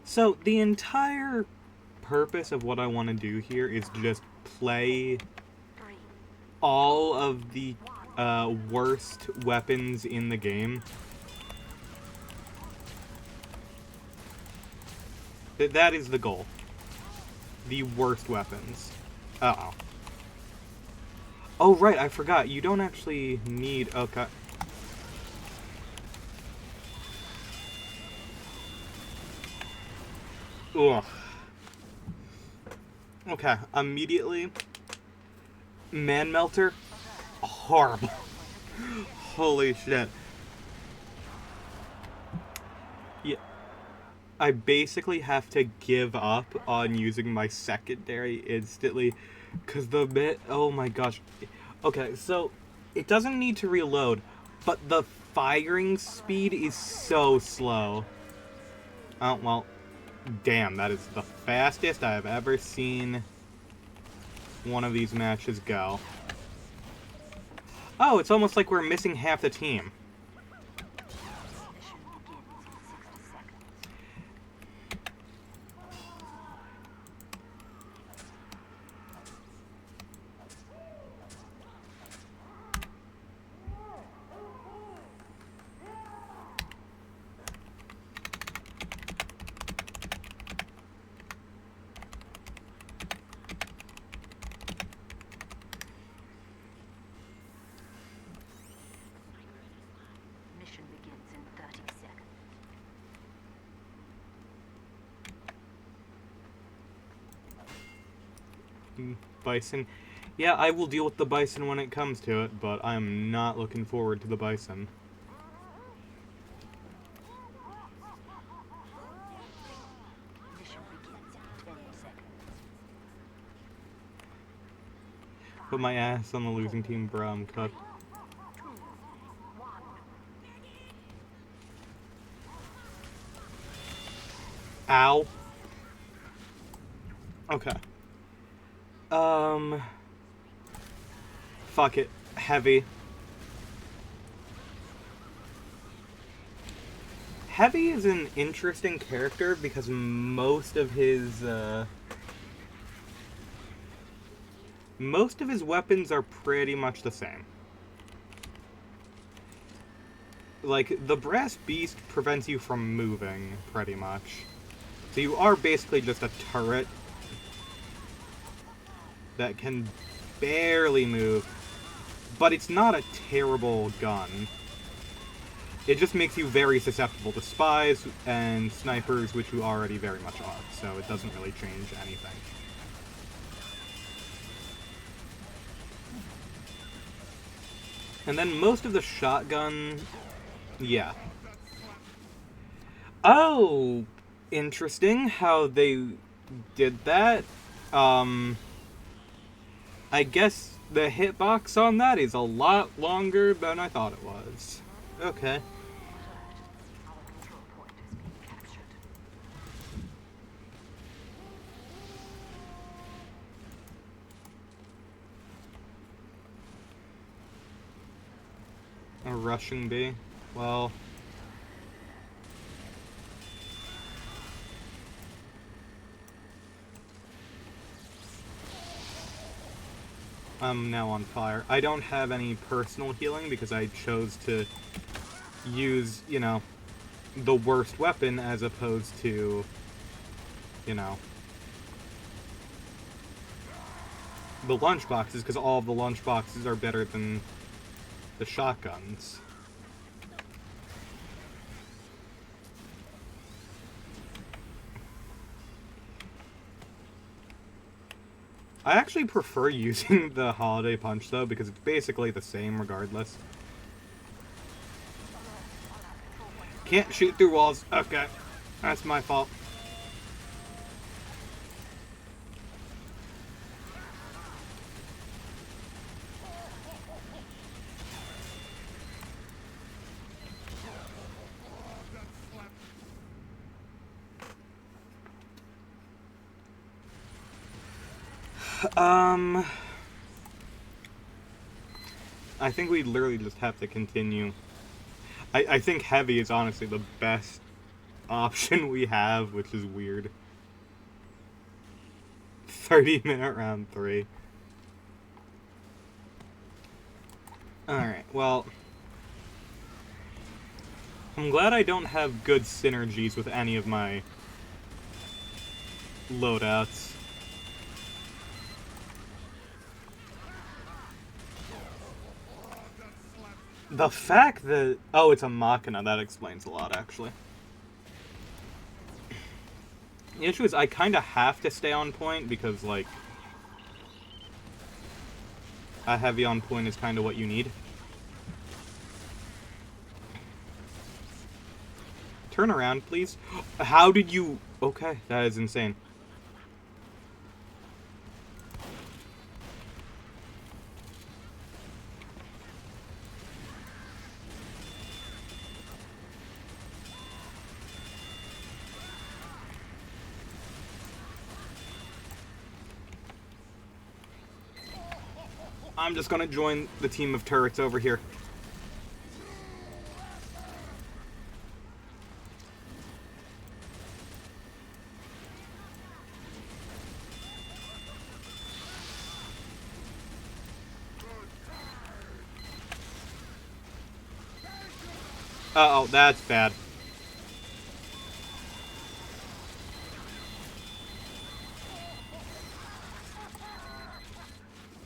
So, the entire purpose of what I want to do here is just play all of the worst weapons in the game. That is the goal. The worst weapons. Uh-oh. Oh, right, I forgot. You don't actually need... Okay. Ugh. Okay, immediately. Man Melter. Horrible. Holy shit. Yeah. I basically have to give up on using my secondary instantly. Because the bit... Oh my gosh. Okay, so it doesn't need to reload, but the firing speed is so slow. Oh, well, damn, that is the fastest I have ever seen one of these matches go. Oh, it's almost like we're missing half the team. Bison. Yeah, I will deal with the Bison when it comes to it, but I'm not looking forward to the Bison. Put my ass on the losing team, bro, I'm cooked. Ow. Okay. Fuck it. Heavy. Heavy is an interesting character because most of his weapons are pretty much the same. Like, the Brass Beast prevents you from moving, pretty much. So you are basically just a turret that can barely move. But it's not a terrible gun. It just makes you very susceptible to spies and snipers, which you already very much are. So it doesn't really change anything. And then most of the shotgun... Yeah. Oh! Interesting how they did that. I guess the hitbox on that is a lot longer than I thought it was. Okay. A rushing bee. Well... I'm now on fire. I don't have any personal healing because I chose to use, you know, the worst weapon as opposed to, you know, the lunchboxes, because all of the lunchboxes are better than the shotguns. I actually prefer using the Holiday Punch, though, because it's basically the same regardless. Can't shoot through walls. Okay. That's my fault. I think we literally just have to continue. I think Heavy is honestly the best option we have, which is weird. 30-minute round 3. Alright, well, I'm glad I don't have good synergies with any of my loadouts. The fact that... Oh, it's a Machina, that explains a lot, actually. The issue is I kind of have to stay on point because, like, a heavy on point is kind of what you need. Turn around, please. How did you... Okay, that is insane. I'm just gonna join the team of turrets over here. Uh-oh, that's bad.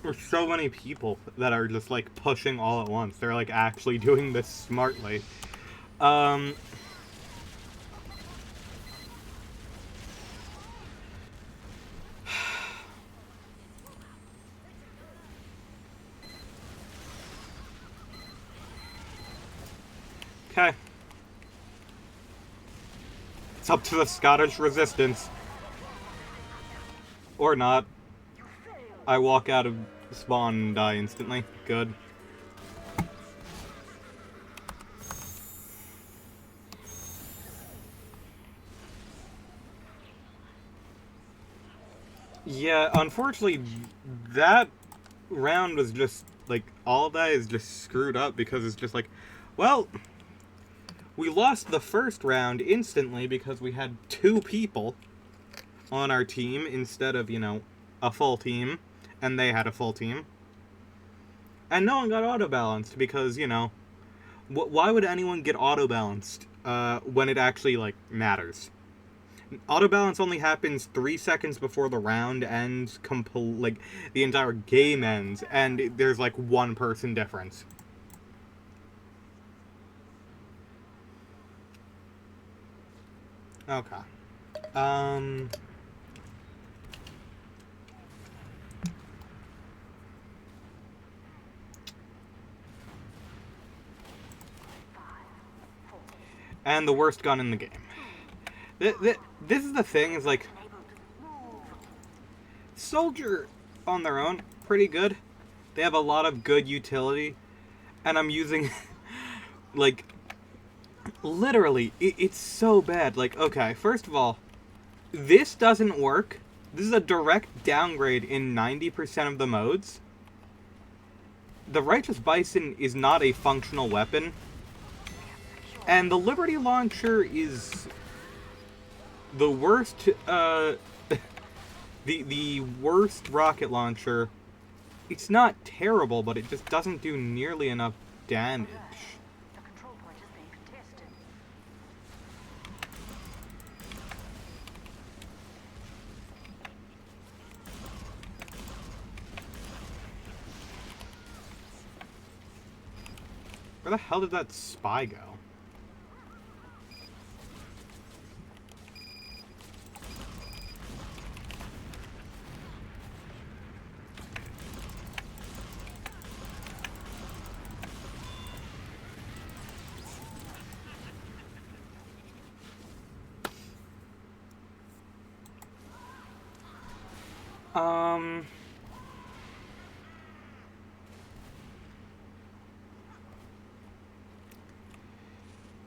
There's so many people that are just, like, pushing all at once. They're, like, actually doing this smartly. Okay. It's up to the Scottish resistance. Or not. I walk out of spawn and die instantly. Good. Yeah, unfortunately, that round was just, like, all of that is just screwed up because it's just like, well, we lost the first round instantly because we had 2 people on our team instead of, you know, a full team, and they had a full team. And no one got auto-balanced because, you know, why would anyone get auto-balanced when it actually, like, matters? Auto-balance only happens 3 seconds before the round ends, like, the entire game ends, and there's, like, 1 person difference. Okay. And the worst gun in the game. This is the thing, is like, Soldier on their own, pretty good. They have a lot of good utility, and I'm using, like, literally, it's so bad. Like, okay, first of all, this doesn't work. This is a direct downgrade in 90% of the modes. The Righteous Bison is not a functional weapon. And the Liberty Launcher is the worst, the worst rocket launcher. It's not terrible, but it just doesn't do nearly enough damage. The control point is being contested. Where the hell did that spy go?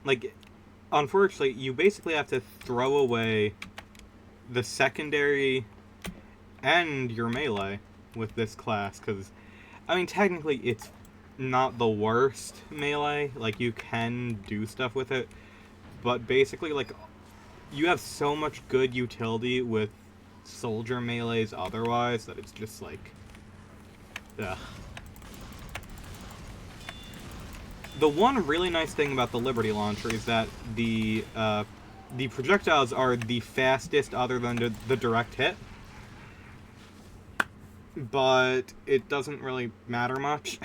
Like, unfortunately, you basically have to throw away the secondary and your melee with this class, because, I mean, technically it's not the worst melee, like, you can do stuff with it, but basically, like, you have so much good utility with soldier melees otherwise that it's just like, ugh. The one really nice thing about the Liberty Launcher is that the projectiles are the fastest other than the direct hit. But it doesn't really matter much.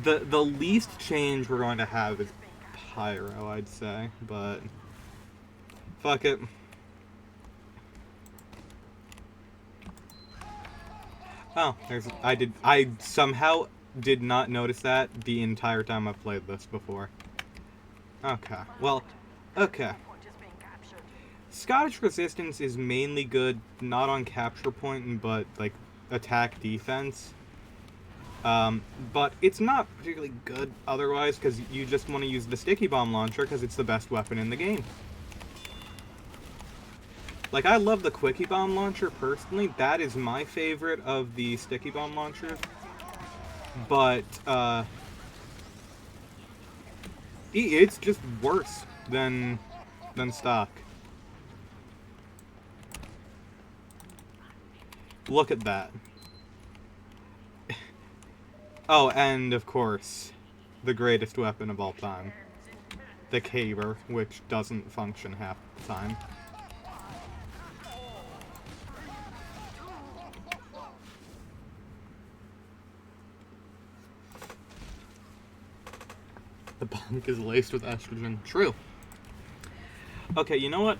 The least change we're going to have is Pyro, I'd say, but fuck it. Oh, I somehow did not notice that the entire time I've played this before. Okay, well, okay. Scottish Resistance is mainly good, not on capture point, but, like, attack defense. But it's not particularly good otherwise, because you just want to use the Sticky Bomb Launcher, because it's the best weapon in the game. Like, I love the Quickie Bomb Launcher, personally. That is my favorite of the Sticky Bomb Launchers. But, it's just worse than stock. Look at that. Oh, and of course, the greatest weapon of all time. The Caber, which doesn't function half the time. The bunk is laced with estrogen. True. Okay, you know what?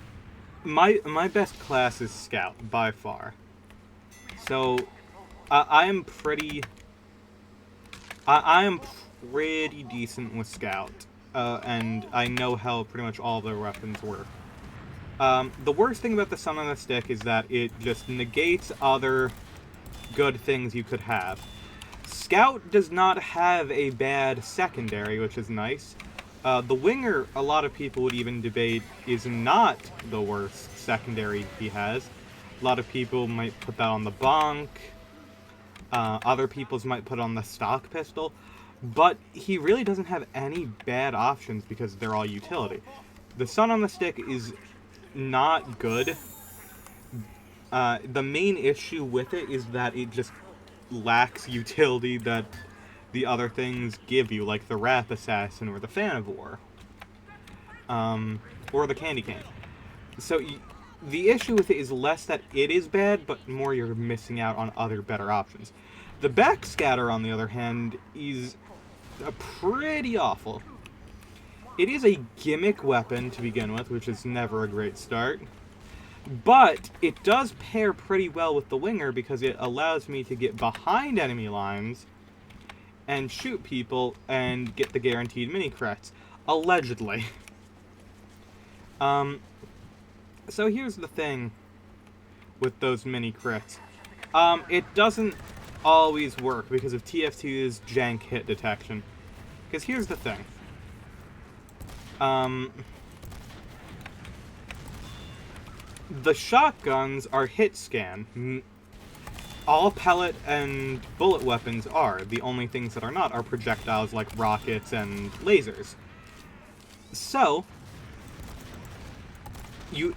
My best class is Scout, by far. So, I am pretty decent with Scout, and I know how pretty much all their weapons work. The worst thing about the Sun on the Stick is that it just negates other good things you could have. Scout does not have a bad secondary, which is nice. The Winger, a lot of people would even debate, is not the worst secondary he has. A lot of people might put that on the Bonk. Other people's might put on the stock pistol. But he really doesn't have any bad options because they're all utility. The Sun on the Stick is not good. The main issue with it is that it just lacks utility that the other things give you, like the Wrath Assassin or the Fan of War. Or the Candy Cane. So, the issue with it is less that it is bad, but more you're missing out on other better options. The Backscatter, on the other hand, is pretty awful. It is a gimmick weapon to begin with, which is never a great start. But it does pair pretty well with the Winger because it allows me to get behind enemy lines and shoot people and get the guaranteed mini-crits. Allegedly. So here's the thing with those mini-crits. It doesn't always work because of TF2's jank hit detection. Because here's the thing. The shotguns are hit scan. All pellet and bullet weapons are. The only things that are not are projectiles like rockets and lasers. So,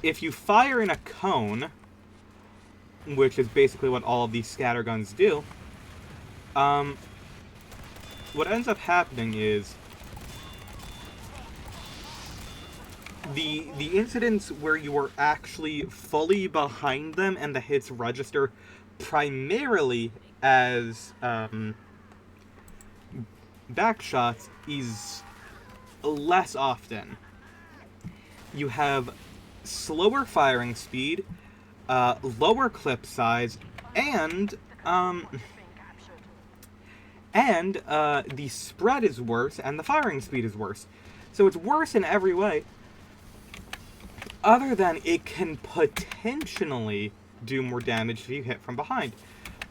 if you fire in a cone, which is basically what all of these scatter guns do, what ends up happening is the incidents where you are actually fully behind them and the hits register primarily as back shots is less often. You have slower firing speed, lower clip size, and the spread is worse, and the firing speed is worse. So it's worse in every way, other than it can potentially do more damage if you hit from behind.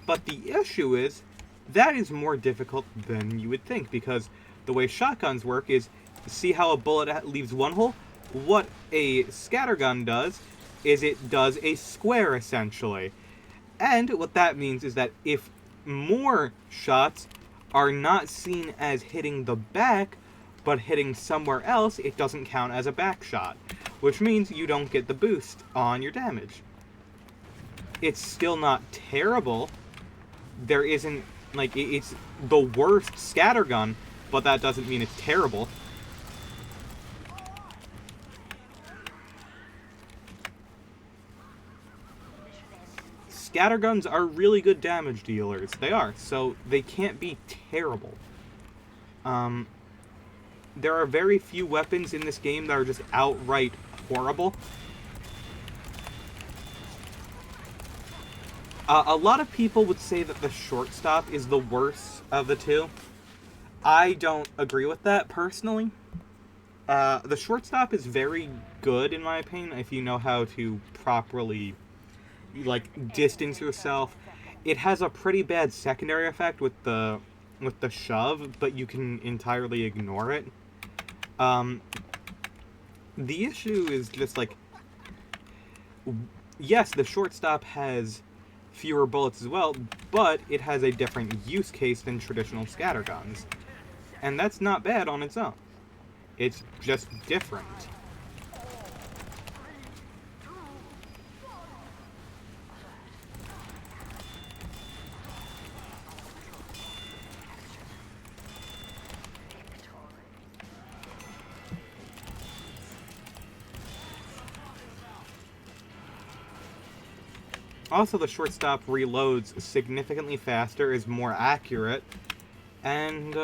But the issue is, that is more difficult than you would think, because the way shotguns work is, see how a bullet leaves one hole? What a scattergun does is it does a square, essentially. And what that means is that if more shots are not seen as hitting the back, but hitting somewhere else, it doesn't count as a back shot, which means you don't get the boost on your damage. It's still not terrible. There isn't, like, it's the worst scattergun, but that doesn't mean it's terrible. Scatterguns are really good damage dealers. They are, so they can't be terrible. There are very few weapons in this game that are just outright horrible. A lot of people would say that the shortstop is the worst of the two. I don't agree with that, personally. The shortstop is very good, in my opinion, if you know how to properly, like, distance yourself. It has a pretty bad secondary effect with the shove, but you can entirely ignore it. The issue is just, like, yes, the shortstop has fewer bullets as well, but it has a different use case than traditional scatterguns. And that's not bad on its own. It's just different. Also, the shortstop reloads significantly faster, is more accurate, and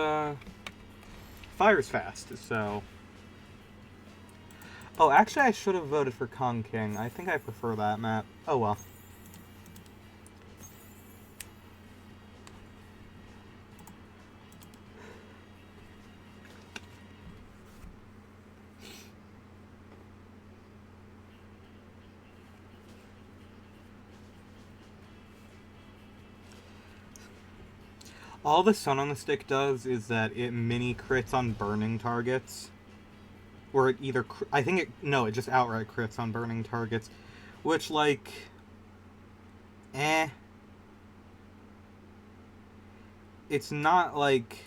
fires fast, so... Oh, actually, I should have voted for Kong King. I think I prefer that map. Oh well. All the Sun on the Stick does is that it mini crits on burning targets. Or it either... I think it... No, it just outright crits on burning targets. Which, like... It's not, like...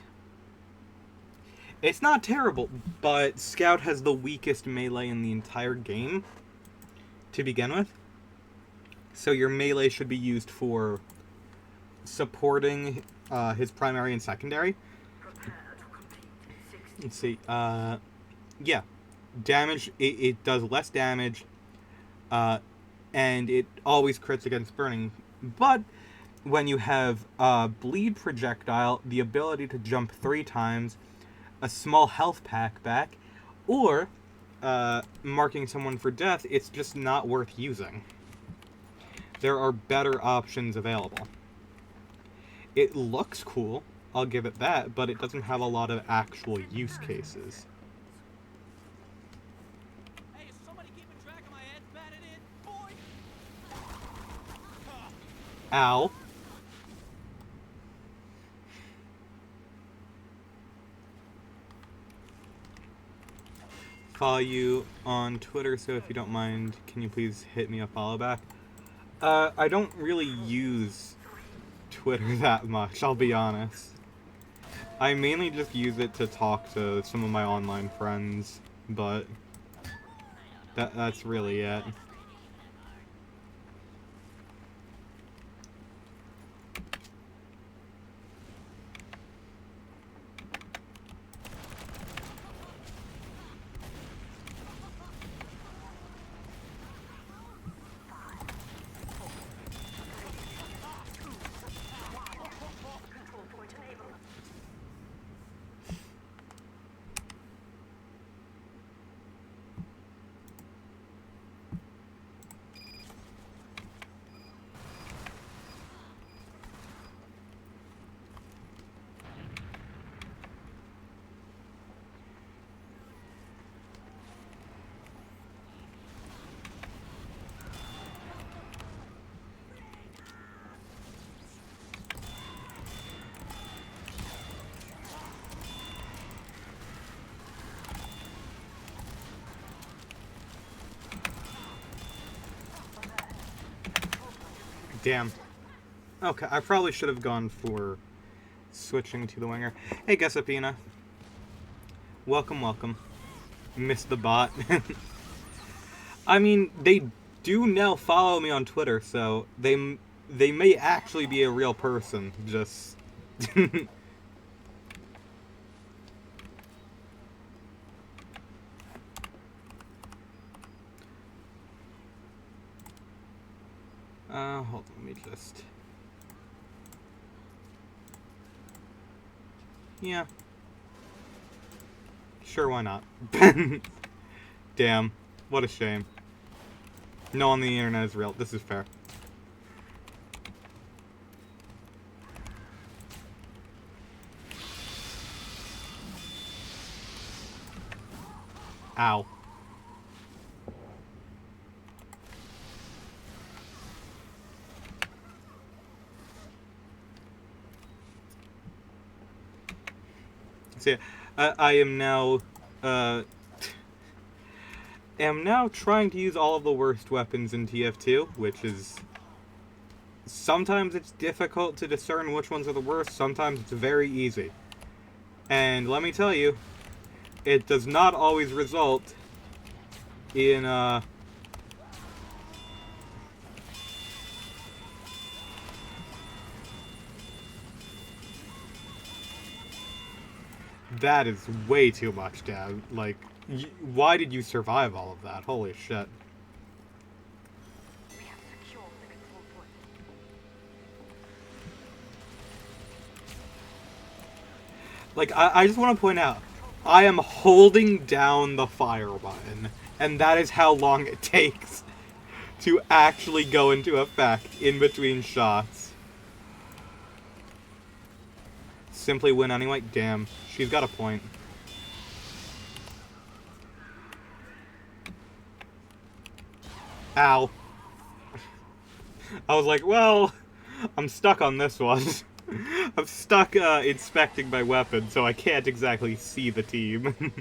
It's not terrible, but Scout has the weakest melee in the entire game to begin with. So your melee should be used for supporting his primary and secondary. Let's see. Yeah. Damage, it does less damage, and it always crits against burning. But when you have bleed projectile, the ability to jump 3 times, a small health pack back, or marking someone for death, it's just not worth using. There are better options available. It looks cool, I'll give it that, but it doesn't have a lot of actual use cases. Hey, is somebody keeping track of my ads batted in, boy? Ow. Follow you on Twitter, so if you don't mind, can you please hit me a follow back? I don't really use Twitter that much, I'll be honest. I mainly just use it to talk to some of my online friends, but that's really it. Control point enabled. Damn. Okay, I probably should have gone for switching to the winger. Hey, Gessapina. Welcome, welcome. Missed the bot. I mean, they do now follow me on Twitter, so they may actually be a real person. Just hold on, let me just. Yeah. Sure, why not? Damn, what a shame. No one on the internet is real. This is fair. Ow. So yeah, I am now trying to use all of the worst weapons in TF2, which is sometimes it's difficult to discern which ones are the worst, sometimes it's very easy. And let me tell you, it does not always result in that is way too much, Dad. Like, why did you survive all of that? Holy shit. We have secured the control point. Like, I just want to point out, I am holding down the fire button, and that is how long it takes to actually go into effect in between shots. Simply win anyway? Damn, she's got a point. Ow. I was like, well, I'm stuck on this one. I'm stuck inspecting my weapon, so I can't exactly see the team.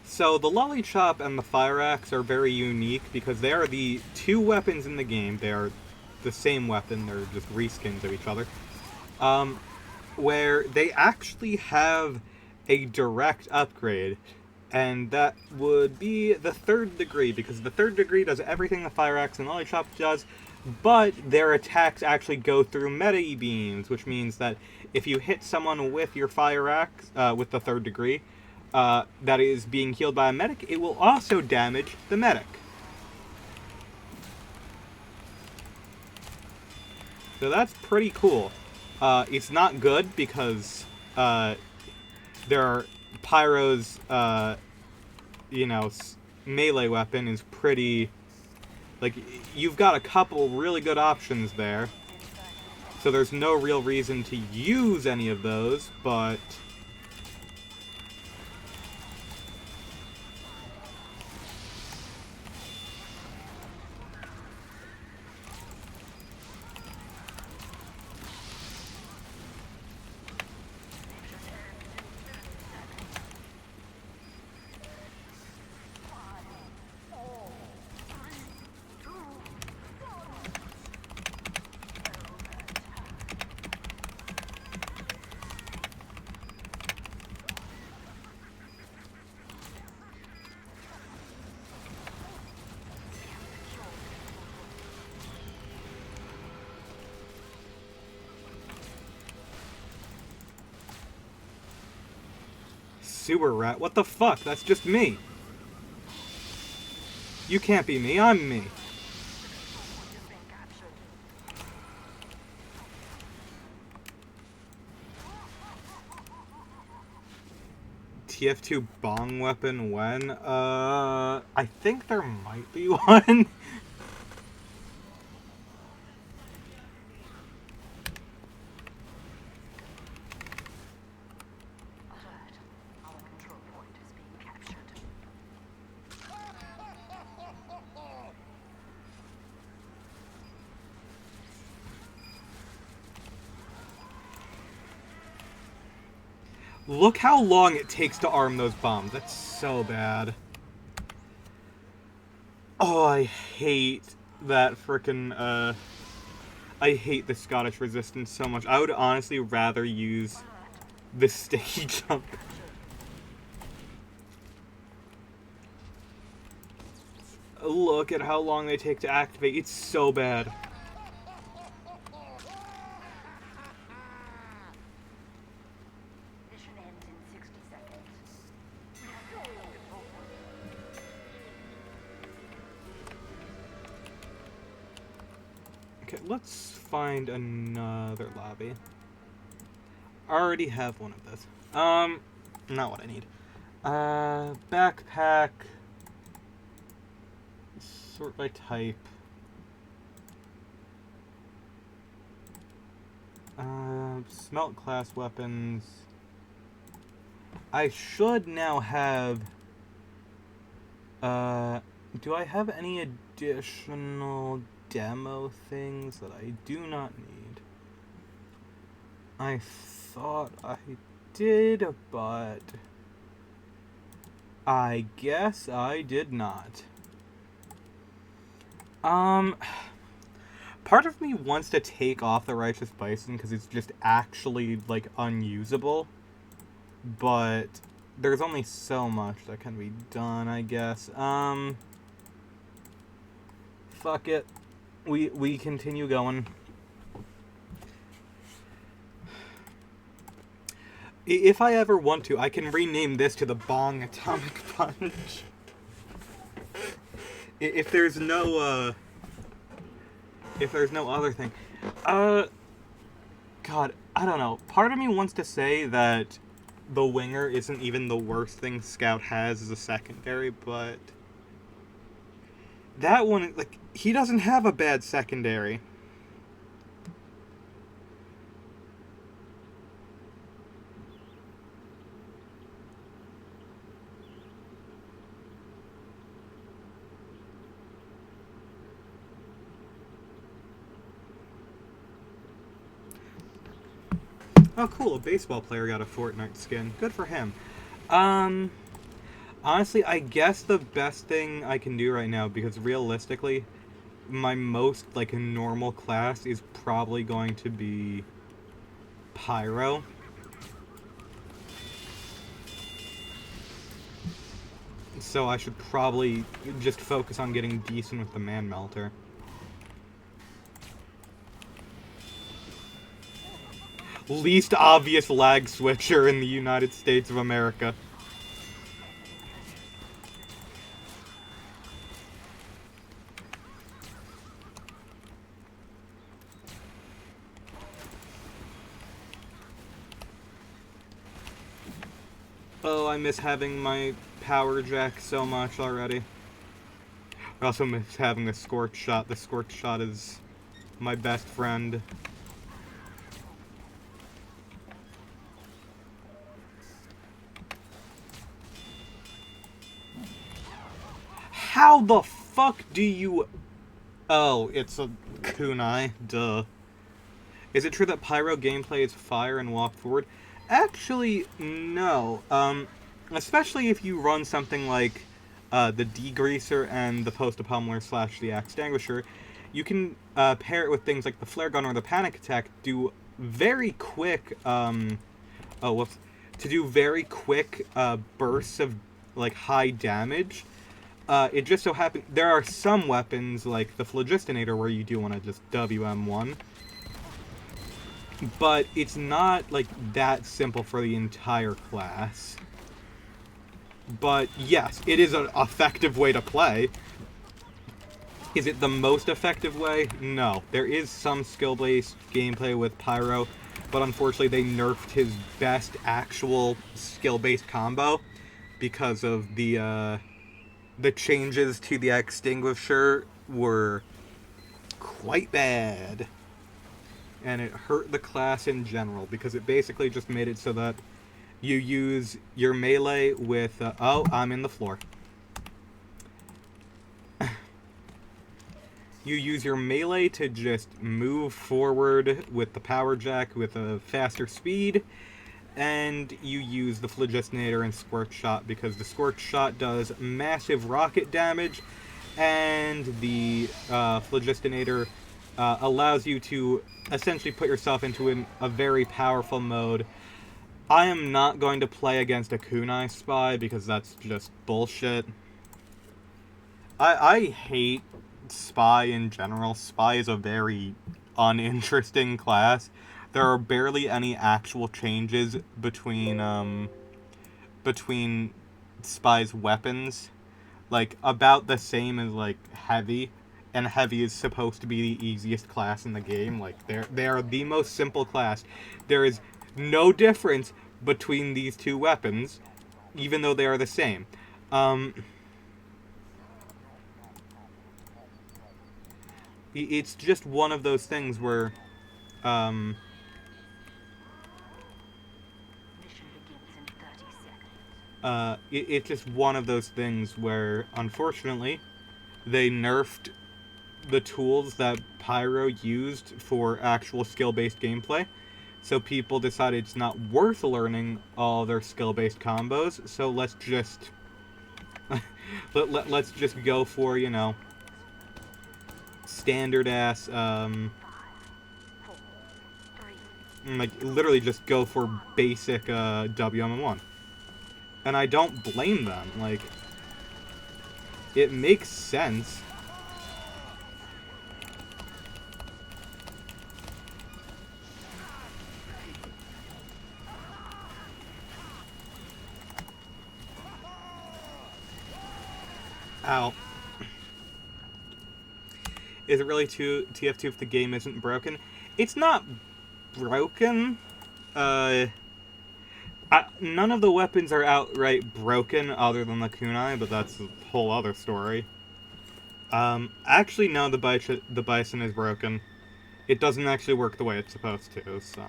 So the Lollipop and the Fire Axe are very unique because they are the two weapons in the game. They are the same weapon, they're just reskins of each other. Where they actually have a direct upgrade, and that would be the third degree, because the third degree does everything the Fire Axe and Lollipop does, but their attacks actually go through meta beams, which means that if you hit someone with your Fire Axe, with the third degree, that is being healed by a medic, it will also damage the medic. So that's pretty cool. It's not good because there are Pyro's, melee weapon is pretty. Like, you've got a couple really good options there. So there's no real reason to use any of those, but. Sewer rat? What the fuck? That's just me. You can't be me, I'm me. TF2 bong weapon when? I think there might be one. Alert. Our control point is being captured. Look how long it takes to arm those bombs. That's so bad. Oh, I hate that frickin', I hate the Scottish resistance so much. I would honestly rather use the sticky jump. Look at how long they take to activate. It's so bad. Mission ends in 60 seconds. Okay, let's find another lobby. I already have one of this. Not what I need. Backpack. Sort by type. Smelt class weapons. I should now have... do I have any additional demo things that I do not need? I thought I did, but I guess I did not. Part of me wants to take off the Righteous Bison because it's just actually, like, unusable. But there's only so much that can be done, I guess. Fuck it. We continue going. If I ever want to, I can rename this to the Bong Atomic Punch. If there's no other thing. God, I don't know. Part of me wants to say that the Winger isn't even the worst thing Scout has as a secondary, but that one, like, he doesn't have a bad secondary. Oh, cool, a baseball player got a Fortnite skin. Good for him. Honestly, I guess the best thing I can do right now, because realistically, my most, like, normal class is probably going to be Pyro. So I should probably just focus on getting decent with the Man Melter. Least obvious lag switcher in the United States of America. Oh, I miss having my power jack so much already. I also miss having the Scorch Shot. The Scorch Shot is my best friend. How the fuck do you... Oh, it's a kunai. Duh. Is it true that Pyro gameplay is fire and walk forward? Actually, no. Especially if you run something like the Degreaser and the Post-Pummeler / the Axe Extinguisher, you can pair it with things like the Flare Gun or the Panic Attack, do very quick, to do very quick bursts of, like, high damage. It just so happens there are some weapons, like the Phlogistinator, where you do want to just WM1. But it's not, like, that simple for the entire class. But, yes, it is an effective way to play. Is it the most effective way? No. There is some skill-based gameplay with Pyro, but unfortunately they nerfed his best actual skill-based combo because of the changes to the Extinguisher were quite bad. And it hurt the class in general, because it basically just made it so that you use your melee with... oh, I'm in the floor. You use your melee to just move forward with the power jack with a faster speed, and you use the Phlogistinator and Scorch Shot because the Scorch Shot does massive rocket damage, and the Phlogistinator allows you to essentially put yourself into a very powerful mode. I am not going to play against a kunai spy because that's just bullshit. I hate spy in general. Spy is a very uninteresting class. There are barely any actual changes between spy's weapons. Like, about the same as, like, heavy. And heavy is supposed to be the easiest class in the game. Like, they are the most simple class. There is no difference between these two weapons, even though they are the same. It's just one of those things where, Mission begins in 30 seconds. it's just one of those things where, unfortunately, they nerfed the tools that Pyro used for actual skill-based gameplay. So people decided it's not worth learning all their skill-based combos. So let's just let's just go for, you know, standard ass 5, 4, 3. like literally just go for basic WM1. And I don't blame them. Like, it makes sense. Ow. Is it really TF2 if the game isn't broken? It's not broken. None of the weapons are outright broken other than the kunai, but that's a whole other story. Actually, no, the bison is broken. It doesn't actually work the way it's supposed to, so...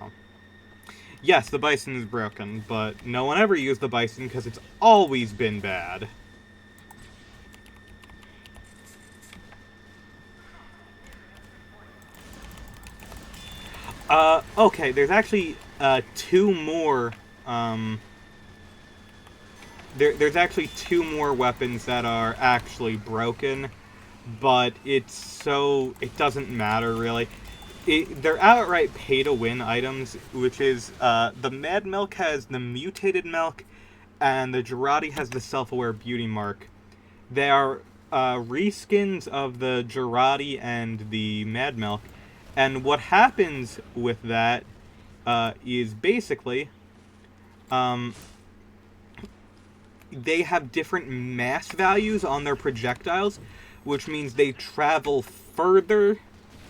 Yes, the bison is broken, but no one ever used the bison because it's always been bad. Okay, there's actually, two more, there's actually two more weapons that are actually broken, but it doesn't matter, really. They're outright pay-to-win items, which is, the Mad Milk has the Mutated Milk, and the Girardi has the Self-Aware Beauty Mark. They are, reskins of the Girardi and the Mad Milk. And what happens with that is basically they have different mass values on their projectiles, which means they travel further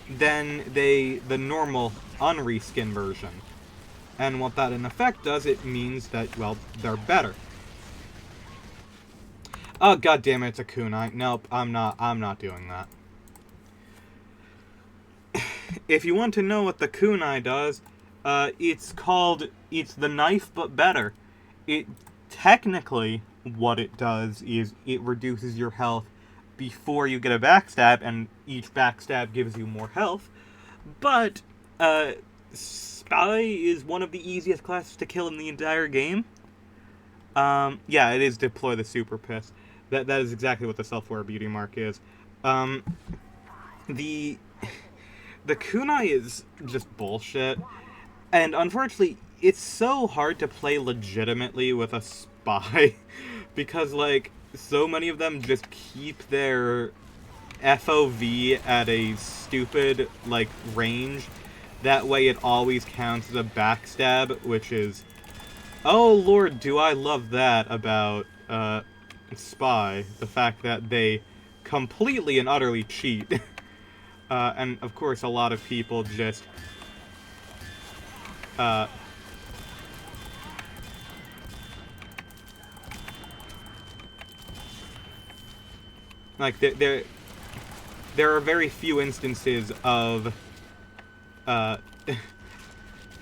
than the normal unreskin version. And what that in effect does, it means that, well, they're better. Oh, god damn it, it's a kunai. Nope, I'm not doing that. If you want to know what the kunai does, it's the knife but better. Technically, what it does is it reduces your health before you get a backstab, and each backstab gives you more health. But, Spy is one of the easiest classes to kill in the entire game. Yeah, it is deploy the super piss. That is exactly what the self-aware beauty mark is. The kunai is just bullshit, and unfortunately, it's so hard to play legitimately with a spy, because, like, so many of them just keep their FOV at a stupid, like, range. That way it always counts as a backstab, which is... Oh lord, do I love that about, Spy. The fact that they completely and utterly cheat. And, of course, a lot of people just... like, there are very few instances of a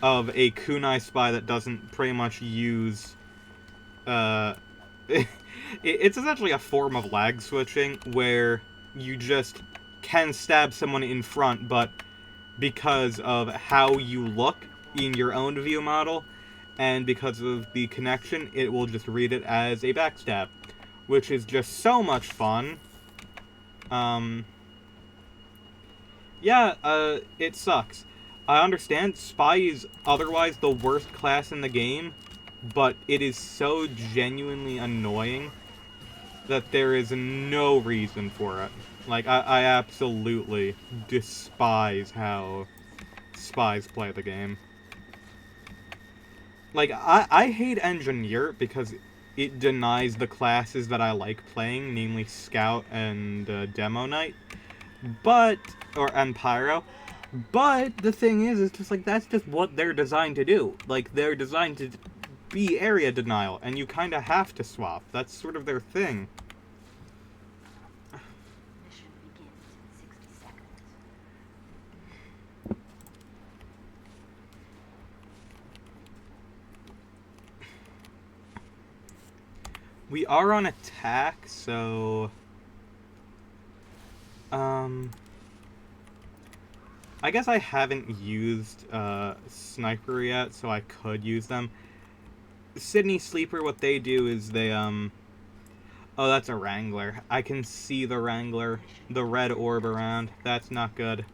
kunai spy that doesn't pretty much use... it's essentially a form of lag switching, where you just can stab someone in front, but because of how you look in your own view model, and because of the connection, it will just read it as a backstab, which is just so much fun. Yeah, it sucks. I understand Spy is otherwise the worst class in the game, but it is so genuinely annoying that there is no reason for it. Like, I absolutely despise how Spies play the game. Like, I hate Engineer because it denies the classes that I like playing, namely Scout and Demo Knight. But, and Pyro. But the thing is, it's just like, that's just what they're designed to do. Like, they're designed to be area denial, and you kind of have to swap. That's sort of their thing. Mission begins in 60 seconds. We are on attack, so... I guess I haven't used Sniper yet, so I could use them. Sydney Sleeper, what they do is they, oh, that's a Wrangler. I can see the Wrangler, the red orb around. That's not good.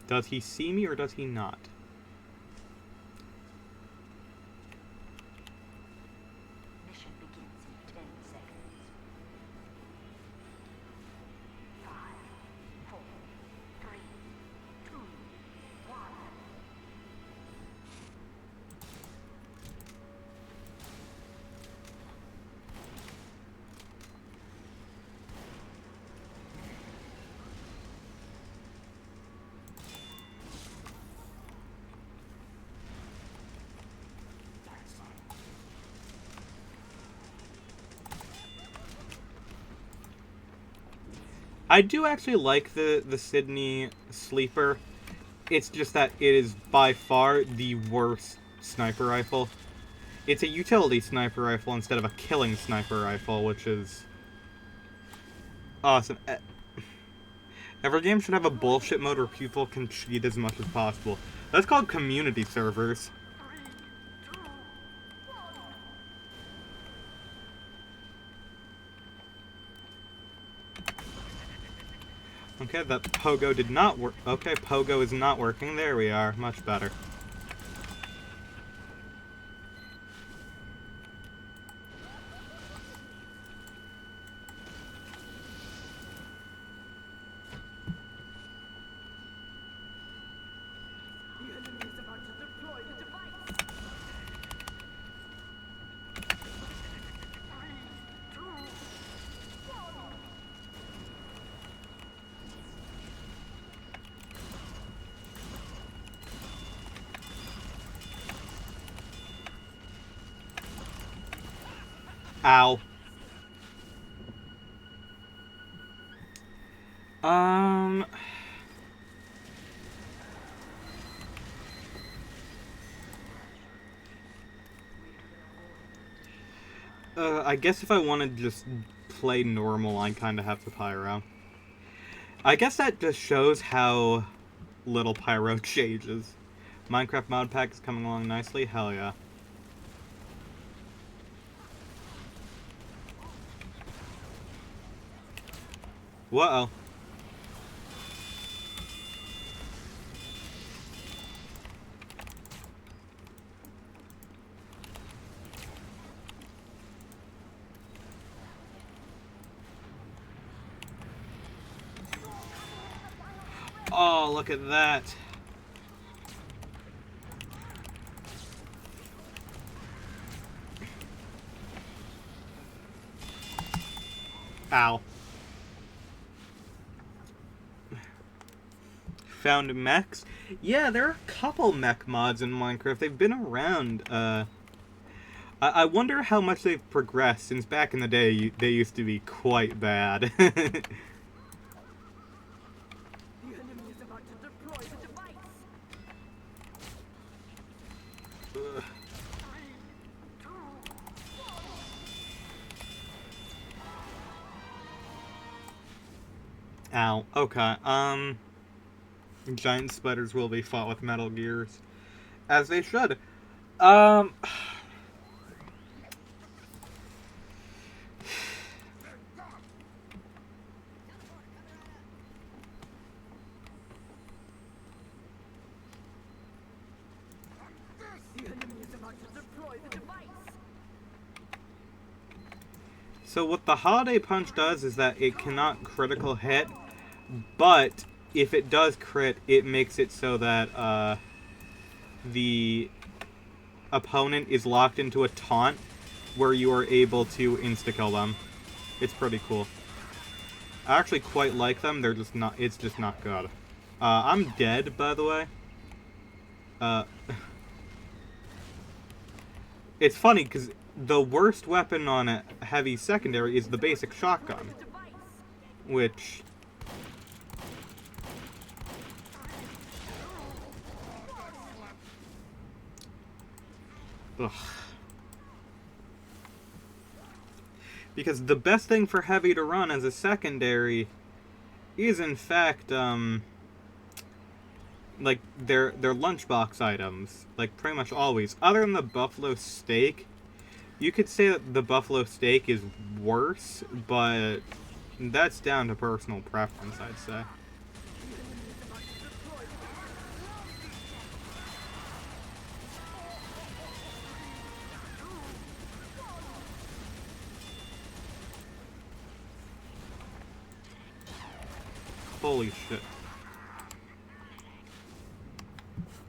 Does he see me or does he not? Mission begins in 10 seconds. 5, 4, 3, 2, 1. I do actually like the Sydney Sleeper. It's just that it is by far the worst sniper rifle. It's a utility sniper rifle instead of a killing sniper rifle, which is awesome. Every game should have a bullshit mode where people can cheat as much as possible. That's called community servers. 3, 2, 1. Okay, that pogo did not work. Okay, pogo is not working. There we are. Much better. The enemy is about to deploy the device. 3, 2, 1. Ow. Um... I guess if I want to just play normal, I kind of have to Pyro. I guess that just shows how little Pyro changes. Minecraft mod pack is coming along nicely. Hell yeah. Whoa. Oh, look at that. Ow. Found mechs? Yeah, there are a couple mech mods in Minecraft. They've been around. I wonder how much they've progressed since back in the day they used to be quite bad. The enemy is about to deploy the device. 3, 2, 1. Ow. Okay, giant spiders will be fought with Metal Gears. As they should. Um, The enemy is about to deploy the device. so what the Holiday Punch does is that it cannot critical hit, but if it does crit, it makes it so that the opponent is locked into a taunt where you are able to insta-kill them. It's pretty cool. I actually quite like them. They're just not. It's just not good. I'm dead, by the way. Uh, it's funny because the worst weapon on a heavy secondary is the basic shotgun, The device. which. Ugh. Because the best thing for heavy to run as a secondary is, in fact, like their lunchbox items, like pretty much always. Other than the buffalo steak, you could say that the buffalo steak is worse, but that's down to personal preference, I'd say. Holy shit.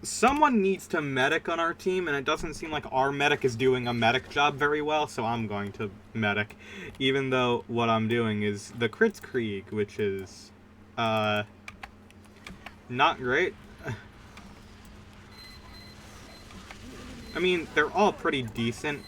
Someone needs to medic on our team, and it doesn't seem like our medic is doing a medic job very well, so I'm going to medic. Even though what I'm doing is the Kritzkrieg, which is, not great. I mean, they're all pretty decent.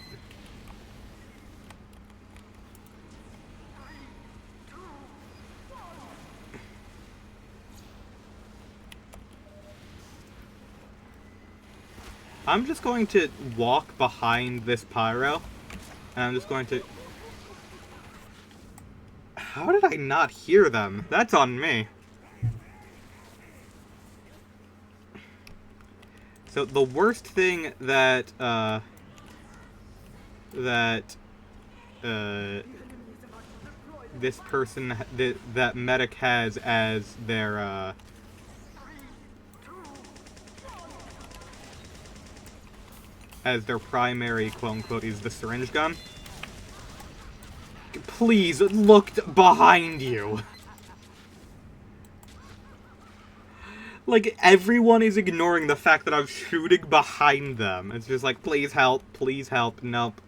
I'm just going to walk behind this pyro, and I'm just going to... How did I not hear them? That's on me. So the worst thing that, this person, that medic has as their, primary quote-unquote is the syringe gun. Please, look behind you. Like, everyone is ignoring the fact that I'm shooting behind them. It's just like, please help, nope.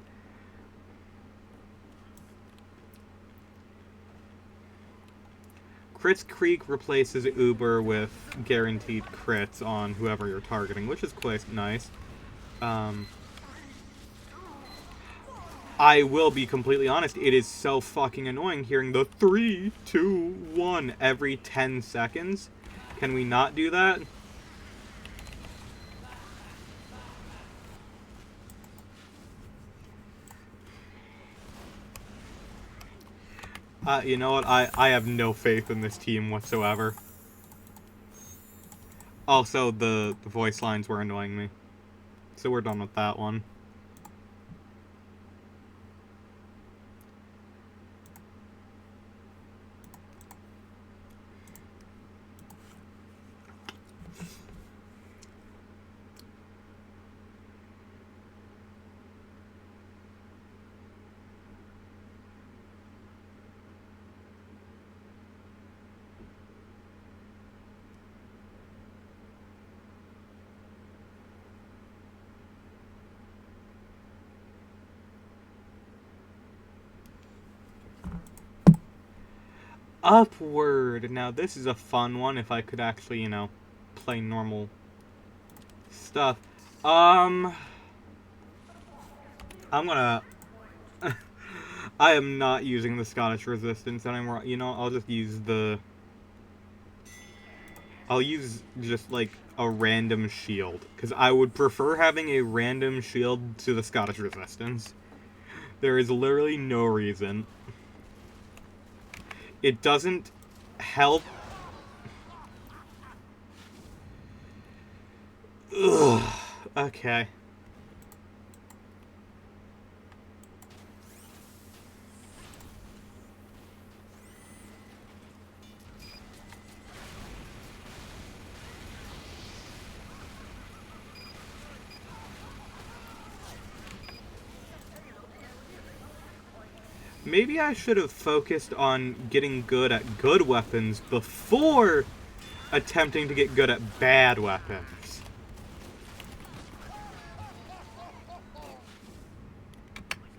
Kritzkrieg replaces Uber with guaranteed crits on whoever you're targeting, which is quite nice. I will be completely honest, it is so fucking annoying hearing the 3, 2, 1 every 10 seconds. Can we not do that? You know what? I have no faith in this team whatsoever. Also, the voice lines were annoying me. So we're done with that one. Upward. Now, this is a fun one if I could actually, you know, play normal stuff. I'm gonna... I am not using the Scottish Resistance anymore. You know, I'll just use the... I'll use just, like, a random shield. Because I would prefer having a random shield to the Scottish Resistance. There is literally no reason. It doesn't help. Ugh. Okay. Maybe I should have focused on getting good at good weapons before attempting to get good at bad weapons.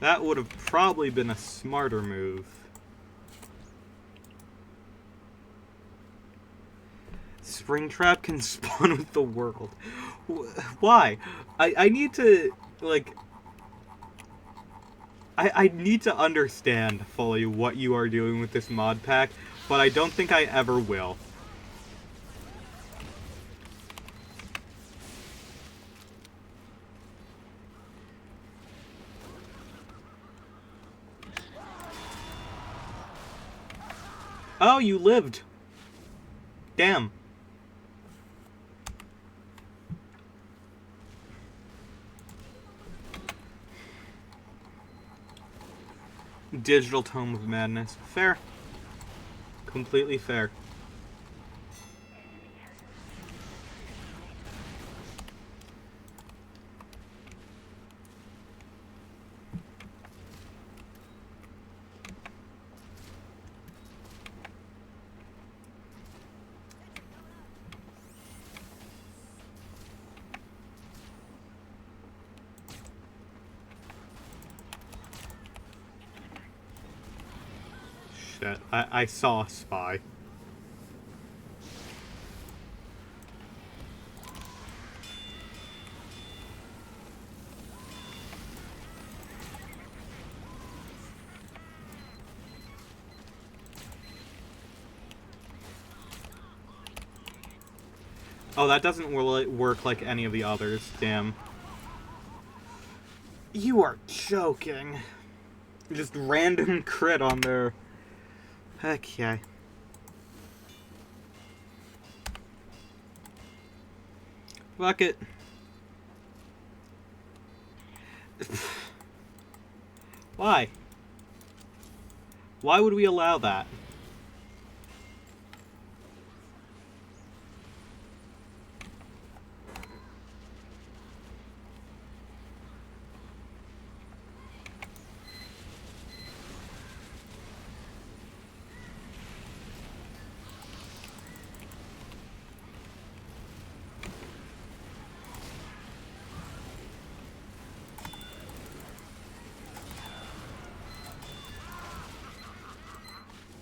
That would have probably been a smarter move. Springtrap can spawn with the world. Why? I need to, like... I need to understand fully what you are doing with this mod pack, but I don't think I ever will. Oh, you lived. Damn. Digital Tome of Madness. Fair. Completely fair. Shit, I saw a spy. Oh, that doesn't really work like any of the others. Damn. You are joking. Just random crit on there. Heck yeah. Fuck it. Why? Why would we allow that?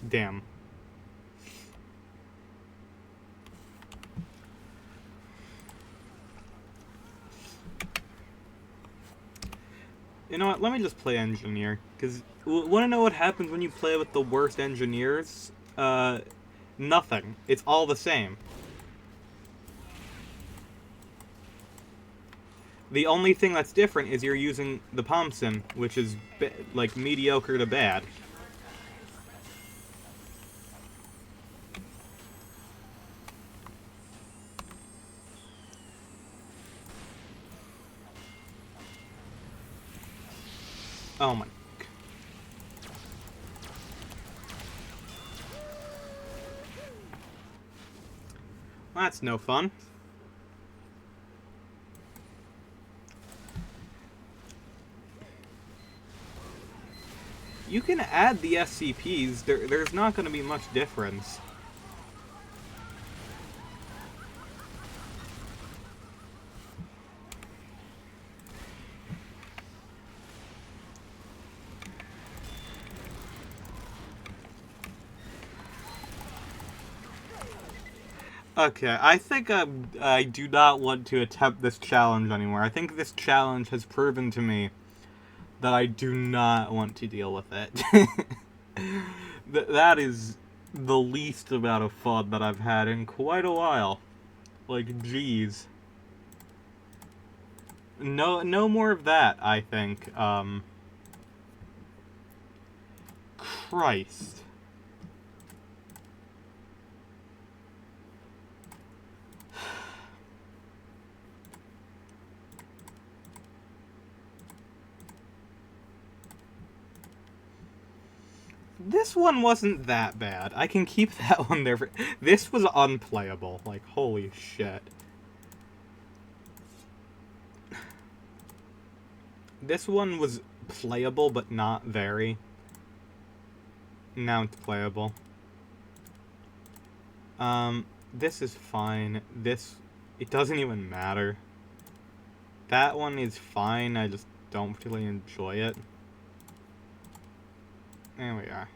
Damn. You know what, let me just play engineer, because want to know what happens when you play with the worst engineers? Nothing. It's all the same. The only thing that's different is you're using the Thompson, which is, like, mediocre to bad. Oh my... That's no fun. You can add the SCPs, there's not going to be much difference. Okay, I think I do not want to attempt this challenge anymore. I think this challenge has proven to me that I do not want to deal with it. That is the least amount of fun that I've had in quite a while. Like, geez. No more of that, I think. Christ. This one wasn't that bad. I can keep that one there. This was unplayable. Like, holy shit. This one was playable, but not very. Now it's playable. This is fine. It doesn't even matter. That one is fine, I just don't particularly enjoy it. There we are.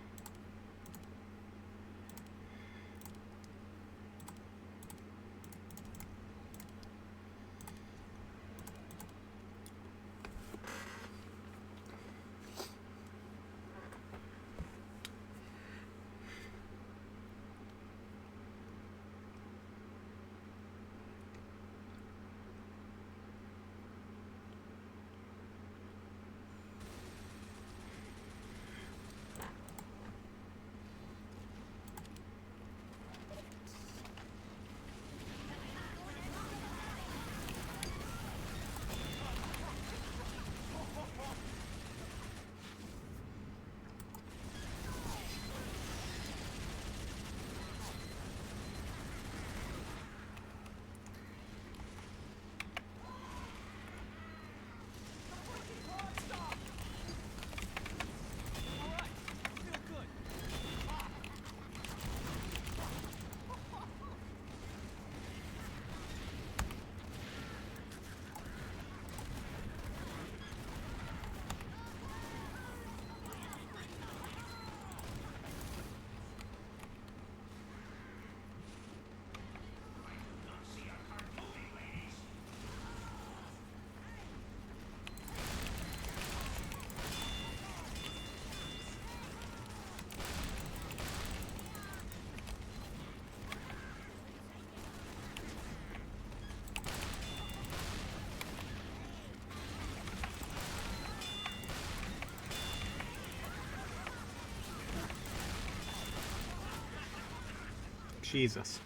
Jesus.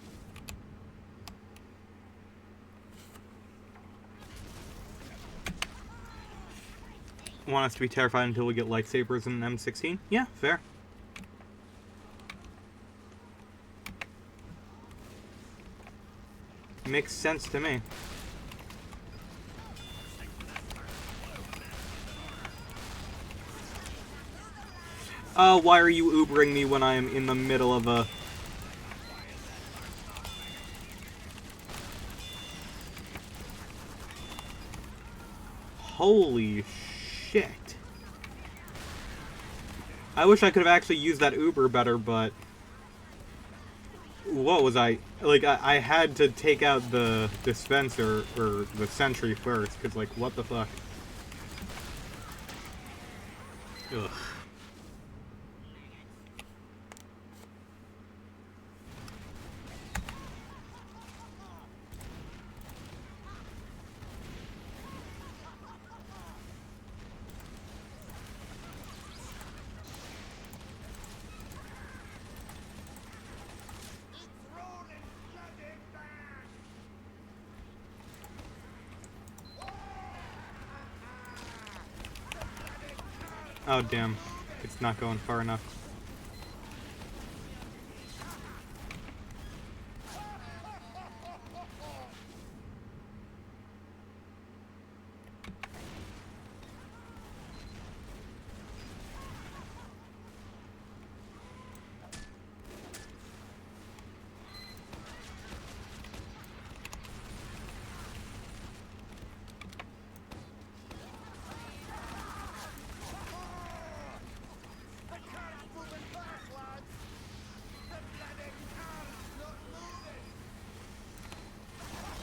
Want us to be terrified until we get lightsabers in an M16? Yeah, fair. Makes sense to me. Why are you Ubering me when I am in the middle of a... Holy shit. I wish I could have actually used that Uber better, but... What was I... Like, I had to take out the dispenser, or the sentry first, because, like, what the fuck? Ugh. Oh, damn. It's not going far enough.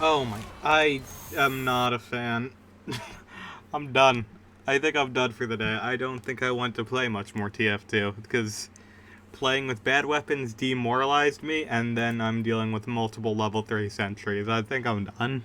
Oh my... I am not a fan. I'm done. I think I'm done for the day. I don't think I want to play much more TF2, because playing with bad weapons demoralized me, and then I'm dealing with multiple level 3 sentries. I think I'm done.